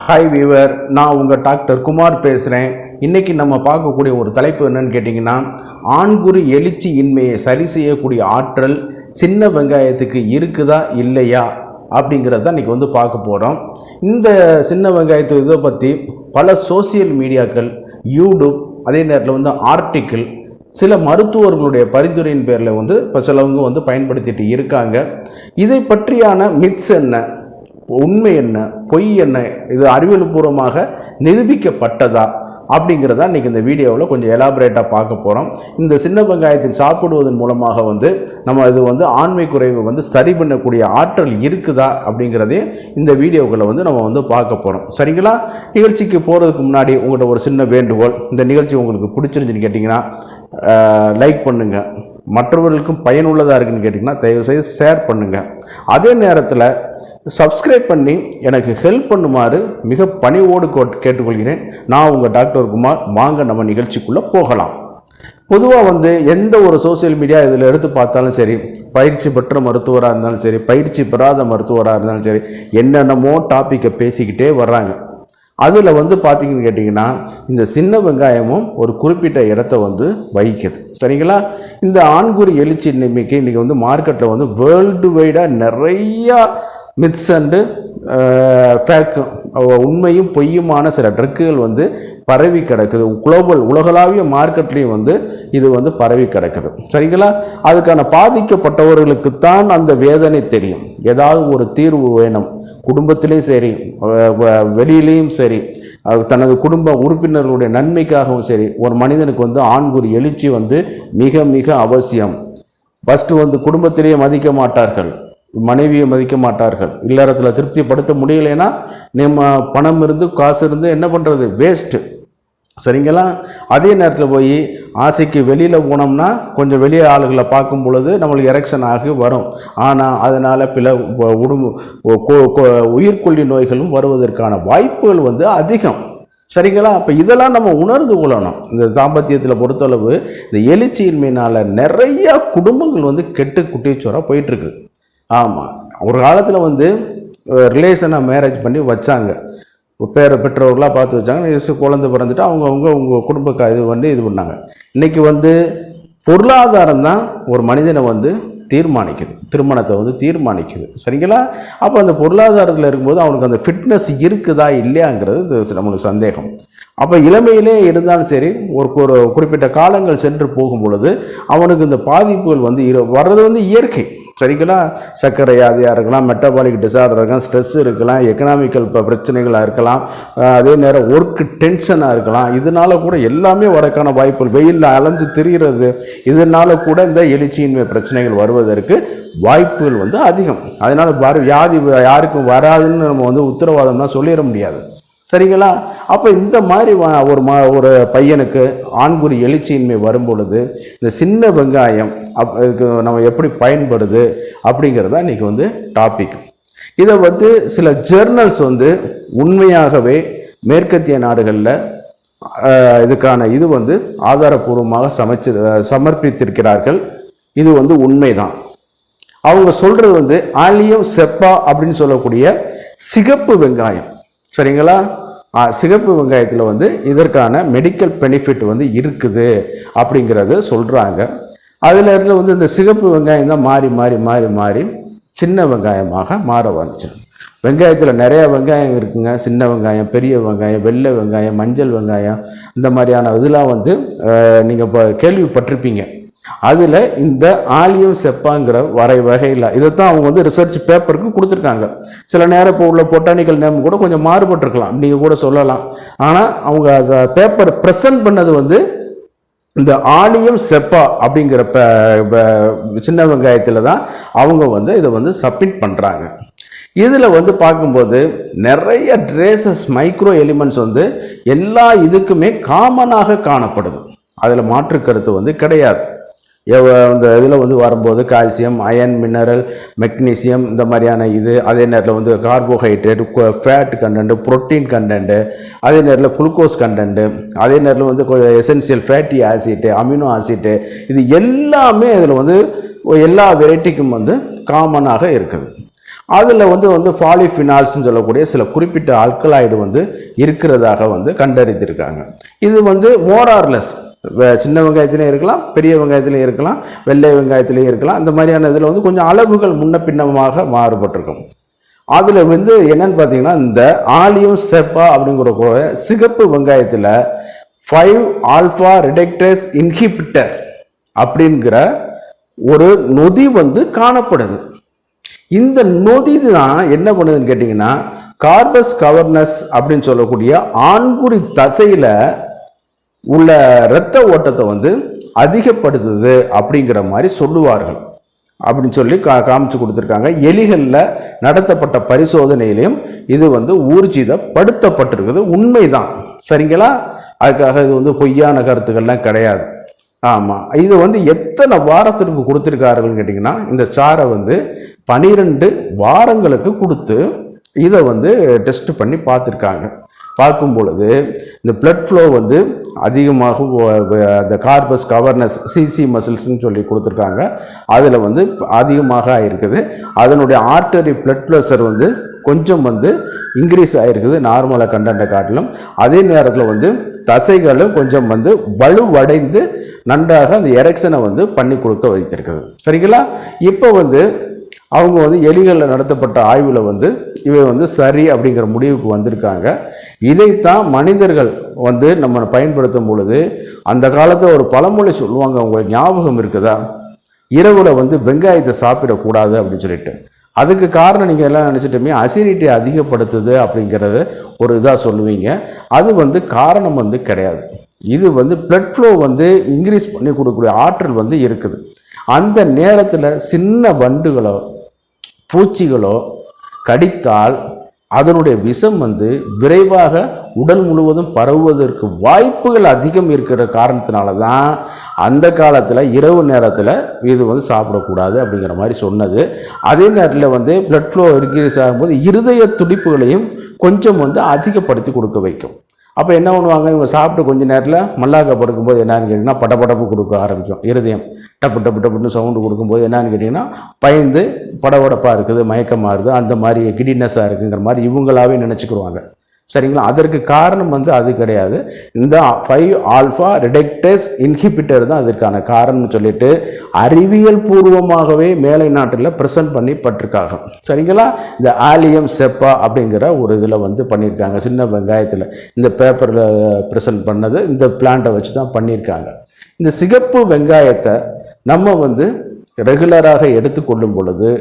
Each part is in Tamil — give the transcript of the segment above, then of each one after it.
ஹாய் வீவர், நான் உங்கள் டாக்டர் குமார் பேசுகிறேன். இன்றைக்கி நம்ம பார்க்கக்கூடிய ஒரு தலைப்பு என்னன்னு கேட்டிங்கன்னா, ஆண்குறி எழுச்சி இன்மையை சரி செய்யக்கூடிய ஆற்றல் சின்ன வெங்காயத்துக்கு இருக்குதா இல்லையா அப்படிங்கிறத இன்றைக்கி பார்க்க போகிறோம். இந்த சின்ன வெங்காயத்து இதை பற்றி பல சோசியல் மீடியாக்கள், யூடியூப், அதே நேரத்தில் ஆர்டிக்கிள், சில மருத்துவர்களுடைய பரிந்துரையின் பேரில் இப்போ சிலவங்க பயன்படுத்திட்டு இருக்காங்க. இதை பற்றியான மித்ஸ் என்ன, உண்மை என்ன, பொய் என்ன, இது அறிவியல் பூர்வமாக நிரூபிக்கப்பட்டதா அப்படிங்கிறத இன்றைக்கி இந்த வீடியோவில் கொஞ்சம் எலாபரேட்டாக பார்க்க போகிறோம். இந்த சின்ன வெங்காயத்தில் சாப்பிடுவதன் மூலமாக நம்ம இது ஆண்மை குறைவு சரி பண்ணக்கூடிய ஆற்றல் இருக்குதா அப்படிங்கிறதே இந்த வீடியோக்களை நம்ம பார்க்க போகிறோம். சரிங்களா? நிகழ்ச்சிக்கு போகிறதுக்கு முன்னாடி உங்கள்கிட்ட ஒரு சின்ன வேண்டுகோள். இந்த நிகழ்ச்சி உங்களுக்கு பிடிச்சிருந்துன்னு கேட்டிங்கன்னா லைக் பண்ணுங்கள். மற்றவர்களுக்கும் பயனுள்ளதாக இருக்குன்னு கேட்டிங்கன்னா தயவுசெய்து ஷேர் பண்ணுங்கள். அதே நேரத்தில் சப்ஸ்கிரைப் பண்ணி எனக்கு ஹெல்ப் பண்ணுமாறு மிக பணிவோடு கேட்டுக்கொள்கிறேன். நான் உங்கள் டாக்டர் குமார். வாங்க நம்ம நிகழ்ச்சிக்குள்ளே போகலாம். பொதுவாக எந்த ஒரு சோசியல் மீடியா இதில் எடுத்து பார்த்தாலும் சரி, பயிற்சி பெற்ற மருத்துவராக இருந்தாலும் சரி, பயிற்சி பெறாத மருத்துவராக இருந்தாலும் சரி, என்னென்னமோ டாப்பிக்கை பேசிக்கிட்டே வர்றாங்க. அதில் பார்த்தீங்கன்னு கேட்டிங்கன்னா, இந்த சின்ன வெங்காயமும் ஒரு குறிப்பிட்ட இடத்த வகிக்குது. சரிங்களா? இந்த ஆண்குறி எழுச்சி இன்றைக்கி மார்க்கெட்டில் வேர்ல்டு வைடாக நிறையா மித்ஸ் அண்டு ஃபேக், உண்மையும் பொய்யுமான சில ட்ரக்குகள் பரவி கிடக்குது. குளோபல், உலகளாவிய மார்க்கெட்லேயும் இது பரவி கிடக்குது. சரிங்களா? அதுக்கான பாதிக்கப்பட்டவர்களுக்குத்தான் அந்த வேதனை தெரியும். ஏதாவது ஒரு தீர்வு வேணும். குடும்பத்திலையும் சரி, வெளியிலையும் சரி, தனது குடும்ப உறுப்பினர்களுடைய நன்மைக்காகவும் சரி, ஒரு மனிதனுக்கு ஆண்குறி எழுச்சி மிக மிக அவசியம். ஃபஸ்ட்டு குடும்பத்திலேயே மதிக்க மாட்டார்கள், மனைவியை மதிக்க மாட்டார்கள், இல்லறத்தில் திருப்திப்படுத்த முடியலைன்னா நம்ம பணம் இருந்து காசு இருந்து என்ன பண்ணுறது, வேஸ்ட்டு. சரிங்களா? அதே நேரத்தில் போய் ஆசைக்கு வெளியில் போனோம்னா கொஞ்சம் வெளியே ஆளுகளை பார்க்கும் பொழுது நம்மளுக்கு எரெக்ஷன் ஆகி வரும். ஆனால் அதனால் பிற உயிர்கொல்லி நோய்களும் வருவதற்கான வாய்ப்புகள் அதிகம். சரிங்களா? அப்போ இதெல்லாம் நம்ம உணர்ந்து கொள்ளணும். இந்த தாம்பத்தியத்தில் பொறுத்தளவு இந்த எழுச்சியின்மையினால் நிறையா குடும்பங்கள் கெட்டு குட்டிச்சோராக போயிட்டுருக்கு. ஆமாம், ஒரு காலத்தில் ரிலேஷனாக மேரேஜ் பண்ணி வச்சாங்க, பேரை பெற்றவர்களாக பார்த்து வச்சாங்க. குழந்தை பிறந்துட்டு அவங்க குடும்ப இது பண்ணாங்க. இன்றைக்கி பொருளாதாரம் தான் ஒரு மனிதனை தீர்மானிக்குது, திருமணத்தை தீர்மானிக்குது. சரிங்களா? அப்போ அந்த பொருளாதாரத்தில் இருக்கும்போது அவனுக்கு அந்த ஃபிட்னஸ் இருக்குதா இல்லையாங்கிறது நம்மளுக்கு சந்தேகம். அப்போ இளமையிலே இருந்தாலும் சரி, ஒரு குறிப்பிட்ட காலங்கள் சென்று போகும் பொழுது அவனுக்கு இந்த பாதிப்புகள் வர்றது இயற்கை. சரிங்களா? சர்க்கரை வியாதியாக இருக்கலாம், மெட்டபாலிக் டிசார்டர் இருக்கலாம், ஸ்ட்ரெஸ் இருக்கலாம், எக்கனாமிக்கல் பிரச்சனைகளாக இருக்கலாம், அதே நேரம் ஒர்க் டென்ஷனாக இருக்கலாம். இதனால கூட எல்லாமே வரக்கான வாய்ப்புகள், வெயிலில் அலைஞ்சு திரிகிறது, இதனால கூட இந்த எழுச்சியின்மை பிரச்சனைகள் வருவதற்கு வாய்ப்புகள் அதிகம். அதனால் வியாதி யாருக்கும் வராதுன்னு நம்ம உத்தரவாதம்னா சொல்லிட முடியாது. சரிங்களா? அப்போ இந்த மாதிரி ஒரு பையனுக்கு ஆண்குறி எழுச்சியின்மை வரும் பொழுது இந்த சின்ன வெங்காயம் அதுக்கு நம்ம எப்படி பயன்படுது அப்படிங்கிறதா இன்றைக்கி டாபிக். இதை சில ஜேர்னல்ஸ் உண்மையாகவே மேற்கத்திய நாடுகளில் இதுக்கான இது ஆதாரபூர்வமாக சமர்ப்பித்திருக்கிறார்கள். இது உண்மைதான். அவங்க சொல்கிறது ஆலியம் செப்பா அப்படின்னு சொல்லக்கூடிய சிகப்பு வெங்காயம். சரிங்களா? சிகப்பு வெங்காயத்தில் இதற்கான மெடிக்கல் பெனிஃபிட் இருக்குது அப்படிங்கிறது சொல்கிறாங்க. அதில் இந்த சிகப்பு வெங்காயம் தான் மாறி மாறி மாறி மாறி சின்ன வெங்காயமாக மாற வந்துச்சு. வெங்காயத்தில் நிறைய வெங்காயம் இருக்குங்க. சின்ன வெங்காயம், பெரிய வெங்காயம், வெள்ளை வெங்காயம், மஞ்சள் வெங்காயம், இந்த மாதிரியான இதெல்லாம் நீங்கள் இப்போ கேள்விப்பட்டிருப்பீங்க. அதில் இந்த ஆலியம் செப்பாங்கிற வகையில் இதைத்தான் அவங்க ரிசர்ச் பேப்பருக்கு கொடுத்துருக்காங்க. சில நேரம் இப்போ உள்ள பொட்டானிக்கல் நேம் கூட கொஞ்சம் மாறுபட்டிருக்கலாம், நீங்கள் கூட சொல்லலாம். ஆனால் அவங்க பேப்பர் ப்ரெசன்ட் பண்ணது இந்த ஆலியம் செப்பா அப்படிங்கிற சின்ன வெங்காயத்தில் தான் அவங்க இதை சப்மிட் பண்ணுறாங்க. இதில் பார்க்கும்போது நிறைய ட்ரேசஸ், மைக்ரோ எலிமெண்ட்ஸ் எல்லா இதுக்குமே காமனாக காணப்படுது. அதில் மாற்று கருத்து கிடையாது. இந்த இதில் வரும்போது கால்சியம், அயன், மினரல், மெக்னீசியம், இந்த மாதிரியான இது, அதே நேரத்தில் carbohydrate, fat content, protein content, அதே நேரத்தில் குளுக்கோஸ் கண்டென்ட்டு, அதே நேரத்தில் essential fatty acid, amino acid, இது எல்லாமே அதில் எல்லா வெரைட்டிக்கும் காமனாக இருக்குது. அதில் வந்து பாலிஃபினால்ஸ்ன்னு சொல்லக்கூடிய சில குறிப்பிட்ட ஆல்கலாய்டு வந்து இருக்கிறதாக வந்து கண்டறிந்திருக்காங்க. இது வந்து மோரார்லெஸ் சின்ன வெங்காயத்திலையும் இருக்கலாம், பெரிய வெங்காயத்திலையும் இருக்கலாம், வெள்ளை வெங்காயத்திலையும் இருக்கலாம். இந்த மாதிரியான இதில் வந்து கொஞ்சம் அளவுகள் முன்ன பின்னமாக மாறுபட்டிருக்கும். அதில் வந்து என்னன்னு பார்த்தீங்கன்னா, இந்த ஆலியம் செப்பா அப்படிங்கிற சிகப்பு வெங்காயத்தில் 5 ஆல்பா ரிடக்டேஸ் இன்ஹிபிட்டர் அப்படிங்கிற ஒரு நொதி வந்து காணப்படுது. இந்த நொதி தான் என்ன பண்ணுதுன்னு கேட்டிங்கன்னா, கார்பஸ் கவர்னஸ் அப்படின்னு சொல்லக்கூடிய ஆண்குறி தசையில் உள்ள இரத்த ஓட்டத்தை வந்து அதிகப்படுத்துது அப்படிங்கிற மாதிரி சொல்லுவார்கள். அப்படின்னு சொல்லி காமிச்சு கொடுத்துருக்காங்க. எலிகளில் நடத்தப்பட்ட பரிசோதனையிலையும் இது வந்து ஊர்ஜிதப்படுத்தப்பட்டிருக்குது. உண்மைதான், சரிங்களா? அதுக்காக இது வந்து பொய்யான கருத்துக்கள்லாம் கிடையாது. ஆமாம், இது வந்து எத்தனை வாரத்திற்கு கொடுத்துருக்காருன்னு கேட்டிங்கன்னா, இந்த சாரை வந்து 12 வாரங்களுக்கு கொடுத்து இதை வந்து டெஸ்ட் பண்ணி பார்த்துருக்காங்க. பார்க்கும் பொழுது இந்த பிளட் ஃப்ளோ வந்து அதிகமாக அந்த கார்பஸ் கவர்னஸ் சிசி மசில்ஸ்ன்னு சொல்லி கொடுத்துருக்காங்க. அதில் வந்து அதிகமாக ஆகிருக்குது. அதனுடைய ஆர்டரி பிளட் ப்ரெஷர் வந்து கொஞ்சம் வந்து இன்க்ரீஸ் ஆகிருக்குது நார்மலாக கண்டென்ட்டை காட்டிலும். அதே நேரத்தில் வந்து தசைகளும் கொஞ்சம் வந்து வலுவடைந்து நன்றாக அந்த எரெக்ஷனை வந்து பண்ணி கொடுக்க வைத்திருக்குது. சரிங்களா? இப்போ வந்து அவங்க வந்து எலிகளில் நடத்தப்பட்ட ஆய்வில் வந்து இவை வந்து சரி அப்படிங்கிற முடிவுக்கு வந்திருக்காங்க. இதைத்தான் மனிதர்கள் வந்து நம்ம பயன்படுத்தும் பொழுது, அந்த காலத்தில் ஒரு பழமொழி சொல்லுவாங்க, உங்களுக்கு ஞாபகம் இருக்குதா? இரவுல வந்து வெங்காயத்தை சாப்பிடக்கூடாது அப்படின்னு சொல்லிட்டு. அதுக்கு காரணம் நீங்கள் எல்லாம் நினச்சிட்டுமே அசிடிட்டி அதிகப்படுத்துது அப்படிங்கிறத ஒரு இதாக சொல்லுவீங்க. அது வந்து காரணம் வந்து கிடையாது. இது வந்து பிளட் ஃப்ளோ வந்து இன்க்ரீஸ் பண்ணி கொடுக்கக்கூடிய ஆற்றல் வந்து இருக்குது. அந்த நேரத்தில் சின்ன வண்டுகளோ பூச்சிகளோ கடித்தால் அதனுடைய விஷம் வந்து விரைவாக உடல் முழுவதும் பரவுவதற்கு வாய்ப்புகள் அதிகம் இருக்கிற காரணத்தினால தான் அந்த காலத்தில் இரவு நேரத்தில் இது வந்து சாப்பிடக்கூடாது அப்படிங்கிற மாதிரி சொன்னது. அதே நேரத்தில் வந்து பிளட் ஃப்ளோ இன்க்ரீஸ் ஆகும்போது இருதய துடிப்புகளையும் கொஞ்சம் வந்து அதிகப்படுத்தி கொடுக்க வைக்கும். அப்போ என்ன பண்ணுவாங்க, இவங்க சாப்பிட்டு கொஞ்ச நேரத்தில் மல்லாக்க படுக்கும்போது என்னன்னு கேட்டிங்கன்னா படபடப்பு கொடுக்க ஆரம்பிக்கும். இருதயம் டப்பு டப்பு டப்புன்னு சவுண்டு கொடுக்கும்போது என்னன்னு கேட்டிங்கன்னா பயந்து படபடப்பாக இருக்குது, மயக்கமாக இருக்குது, அந்த மாதிரி கிடினஸாக இருக்குங்கிற மாதிரி இவங்களாவே நினச்சிக்கிடுவாங்க. சரிங்களா? அதற்கு காரணம் வந்து அது கிடையாது. இந்த 5 ஆல்ஃபா ரிடக்டேஸ் இன்ஹிபிட்டர் தான் அதற்கான காரணம்னு சொல்லிட்டு அறிவியல் பூர்வமாகவே மேலை நாட்டில் ப்ரெசென்ட் பண்ணி பட்டிருக்காங்க. சரிங்களா? இந்த ஆலியம் செப்பா அப்படிங்கிற ஒரு இதில் வந்து பண்ணியிருக்காங்க. சின்ன வெங்காயத்தில் இந்த பேப்பரில் ப்ரெசென்ட் பண்ணது இந்த பிளான்ட்டை வச்சு தான் பண்ணியிருக்காங்க. இந்த சிகப்பு வெங்காயத்தை நம்ம வந்து ரெகுலராக எடுத்துக்கொள்ளும் பொழுது,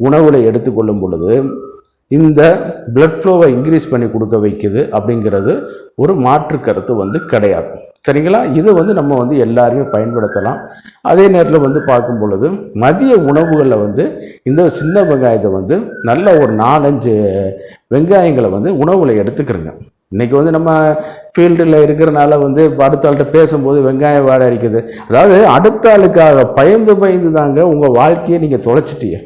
உணவில் எடுத்துக்கொள்ளும் பொழுது இந்த பிளட் ஃப்ளோவை இன்க்ரீஸ் பண்ணி கொடுக்க வைக்குது அப்படிங்கிறது ஒரு மாற்று கருத்து வந்து கிடையாது. சரிங்களா? இது வந்து நம்ம வந்து எல்லாருமே பயன்படுத்தலாம். அதே நேரத்தில் வந்து பார்க்கும் பொழுது மதிய உணவுகளில் வந்து இந்த சின்ன வெங்காயத்தை வந்து நல்ல ஒரு 4-5 வெங்காயங்களை வந்து உணவில் எடுத்துக்கிறோங்க. இன்றைக்கி வந்து நம்ம ஃபீல்டில் இருக்கிறனால வந்து அடுத்த ஆள்கிட்ட பேசும்போது வெங்காயம் வாடை அடிக்குது. அதாவது அடுத்த ஆளுக்காக பயந்து தாங்க உங்கள் வாழ்க்கையை நீங்கள் தொலைச்சிட்டீங்க.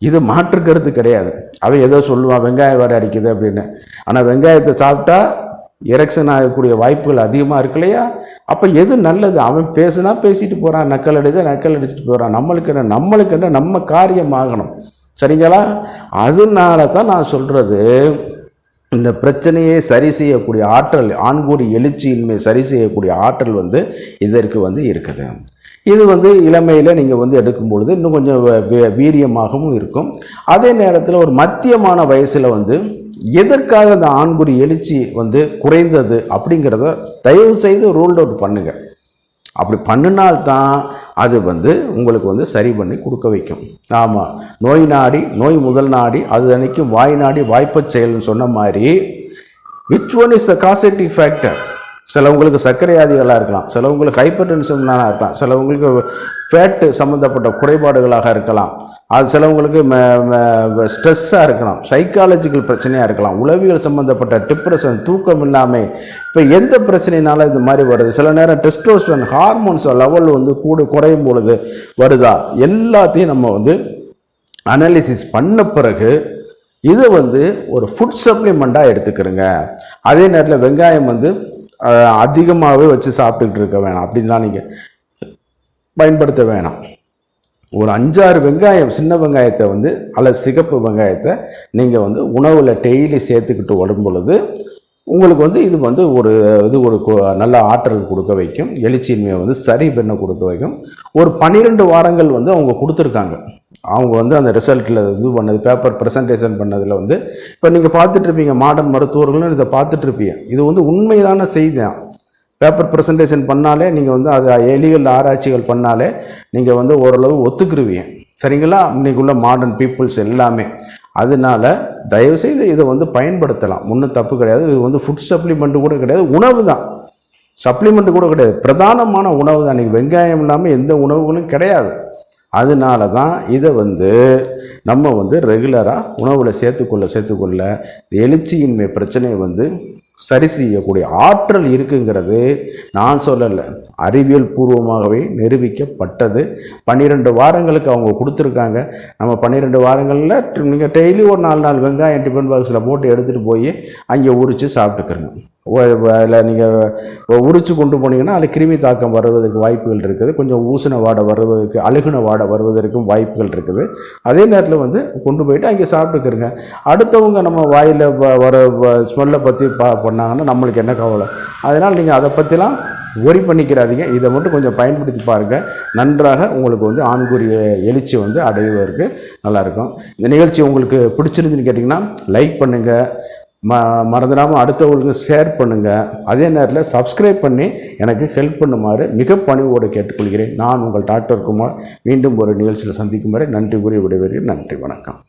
இது மாற்று கருத்து கிடையாது. அவன் ஏதோ சொல்லுவான் வெங்காயம் வாடை அடிக்குது அப்படின்னு. ஆனால் வெங்காயத்தை சாப்பிட்டா எரெக்ஷன் ஆகக்கூடிய வாய்ப்புகள் அதிகமாக இருக்கு இல்லையா? அப்போ எது நல்லது? அவன் பேசுனா பேசிட்டு போகிறான், நக்கல் அடிச்சுட்டு போகிறான். நம்மளுக்கு என்ன நம்ம காரியம் ஆகணும். சரிங்களா? அதனால தான் நான் சொல்கிறது, இந்த பிரச்சனையை சரி செய்யக்கூடிய ஆற்றல், ஆண்குறி எழுச்சியின்மை சரி செய்யக்கூடிய ஆற்றல் வந்து இதற்கு வந்து இருக்குது. இது வந்து இளமையில் நீங்கள் வந்து எடுக்கும் பொழுது இன்னும் கொஞ்சம் வீரியமாகவும் இருக்கும். அதே நேரத்தில் ஒரு மத்தியமான வயசில் வந்து எதற்காக இந்த ஆண்குறி எழுச்சி வந்து குறைந்தது அப்படிங்கிறத தயவு செய்து ரூல் அவுட் பண்ணுங்கள். அப்படி பண்ணினால்தான் அது வந்து உங்களுக்கு வந்து சரி பண்ணி கொடுக்க வைக்கும். ஆமாம், நோய் நாடி நோய் முதல் நாடி அது அன்னைக்கும் வாய் நாடி வாய்ப்பச் செயல்னு சொன்ன மாதிரி which one is the causative factor? சிலவங்களுக்கு சர்க்கரை வியாதிகளாக இருக்கலாம், சிலவங்களுக்கு ஹைப்பர் டென்ஷனாக இருக்கலாம், சிலவங்களுக்கு ஃபேட்டு சம்மந்தப்பட்ட குறைபாடுகளாக இருக்கலாம், அது சிலவங்களுக்கு ஸ்ட்ரெஸ்ஸாக இருக்கலாம், சைக்காலஜிக்கல் பிரச்சனையாக இருக்கலாம், உளவியல் சம்மந்தப்பட்ட டிப்ரெஷன், தூக்கம் இல்லாமல். இப்போ எந்த பிரச்சனைனால இந்த மாதிரி வருது? சில நேரம் டெஸ்டோஸ்டரோன் ஹார்மோன்ஸ் லெவல் வந்து குறையும் பொழுது வருதா? எல்லாத்தையும் நம்ம வந்து அனாலிசிஸ் பண்ண பிறகு இதை வந்து ஒரு ஃபுட் சப்ளிமெண்ட்டாக எடுத்துக்கிறோங்க. அதே நேரத்தில் வெங்காயம் வந்து அதிகமாகவே வச்சு சாப்பிட்டுக்கிட்டு இருக்க வேணாம், அப்படின்லாம் நீங்கள் பயன்படுத்த வேணாம். ஒரு 5-6 வெங்காயம், சின்ன வெங்காயத்தை வந்து அல்லது சிகப்பு வெங்காயத்தை நீங்கள் வந்து உணவில் டெய்லி சேர்த்துக்கிட்டு வரும் பொழுது உங்களுக்கு வந்து இது வந்து ஒரு நல்ல ஆற்றல் கொடுக்க வைக்கும். எழுச்சியின்மையை வந்து சரி பண்ண கொடுக்க வைக்கும். ஒரு 12 வாரங்கள் வந்து அவங்க கொடுத்துருக்காங்க. அவங்க வந்து அந்த ரிசல்ட்டில் இது பண்ணது, பேப்பர் ப்ரெசன்டேஷன் பண்ணதில் வந்து இப்போ நீங்கள் பார்த்துட்ருப்பீங்க, மாடர்ன் மருத்துவர்களும் இதை பார்த்துட்ருப்பீங்க. இது வந்து உண்மைதான செய்தி தான். பேப்பர் ப்ரெசன்டேஷன் பண்ணாலே நீங்கள் வந்து அது எலிகள் ஆராய்ச்சிகள் பண்ணாலே நீங்கள் வந்து ஓரளவு ஒத்துக்குருவீங்க. சரிங்களா? இன்றைக்குள்ள மாடர்ன் பீப்புள்ஸ் எல்லாமே. அதனால தயவுசெய்து இதை வந்து பயன்படுத்தலாம். ஒன்றும் தப்பு கிடையாது. இது வந்து ஃபுட் சப்ளிமெண்ட்டு கூட கிடையாது, உணவு தான். சப்ளிமெண்ட்டு கூட கிடையாது, பிரதானமான உணவு தான். இன்றைக்கி வெங்காயம் இல்லாமல் எந்த உணவுகளும் கிடையாது. அதனால தான் இதை வந்து நம்ம வந்து ரெகுலராக உணவில் சேர்த்துக்கொள்ள எழுச்சியின்மை பிரச்சனையை வந்து சரி செய்யக்கூடிய ஆற்றல் இருக்குங்கிறது நான் சொல்லலை, அறிவியல் பூர்வமாகவே நிரூபிக்கப்பட்டது. 12 வாரங்களுக்கு அவங்க கொடுத்துருக்காங்க. நம்ம 12 வாரங்களில் நீங்கள் டெய்லி ஒரு 4 வெங்காயம் டிஃபன் பாக்ஸில் போட்டு எடுத்துகிட்டு போய் அங்கே உரித்து சாப்பிட்டுக்கிறங்க. அதில் நீங்கள் உரித்து கொண்டு போனீங்கன்னா அதில் கிருமி தாக்கம் வருவதற்கு வாய்ப்புகள் இருக்குது. கொஞ்சம் ஊசின வாடை வருவதற்கு, அழுகுன வாடை வருவதற்கும் வாய்ப்புகள் இருக்குது. அதே நேரத்தில் வந்து கொண்டு போயிட்டு அங்கே சாப்பிட்டுக்கிறங்க. அடுத்தவங்க நம்ம வாயில் வர ஸ்மெல்லை பற்றி பண்ணாங்கன்னா நம்மளுக்கு என்ன கவலை? அதனால் நீங்கள் அதை பற்றிலாம் ஒரி பண்ணிக்கிறாதீங்க. இதை மட்டும் கொஞ்சம் பயன்படுத்தி பாருங்கள். நன்றாக உங்களுக்கு வந்து ஆண்குறிய எழுச்சி வந்து அடைவதற்கு நல்லாயிருக்கும். இந்த நிகழ்ச்சி உங்களுக்கு பிடிச்சிருந்துன்னு கேட்டிங்கன்னா லைக் பண்ணுங்கள், மறந்துடாமல் அடுத்தவங்களுக்கு ஷேர் பண்ணுங்கள். அதே நேரத்தில் சப்ஸ்கிரைப் பண்ணி எனக்கு ஹெல்ப் பண்ணுமாறு மிக பணிவோடு கேட்டுக்கொள்கிறேன். நான் உங்கள் டாக்டர் குமார். மீண்டும் ஒரு நிகழ்ச்சியில் சந்திக்கும் வரை நன்றி கூறி விடைபெறுகிறேன். நன்றி, வணக்கம்.